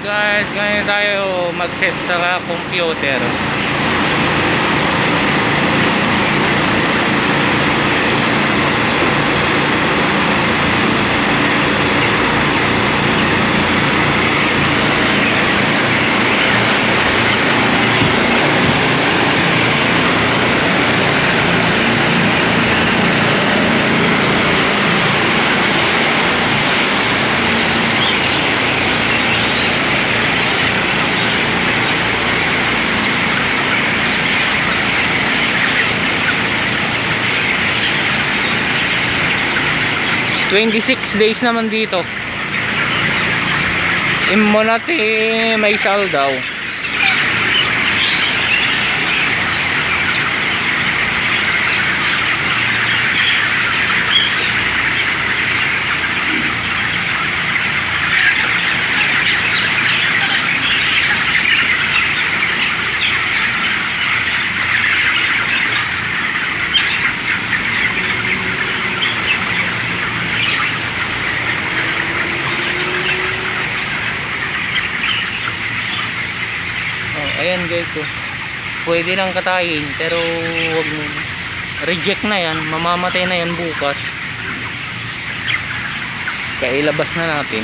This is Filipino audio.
guys, ngayon tayo mag-set sa computer. "26 days naman dito. Immonate may sal daw. Ayan guys, oh. Pwede lang katayin pero wag mo, reject na yan, mamamatay na yan bukas. Kaya ilabas na natin.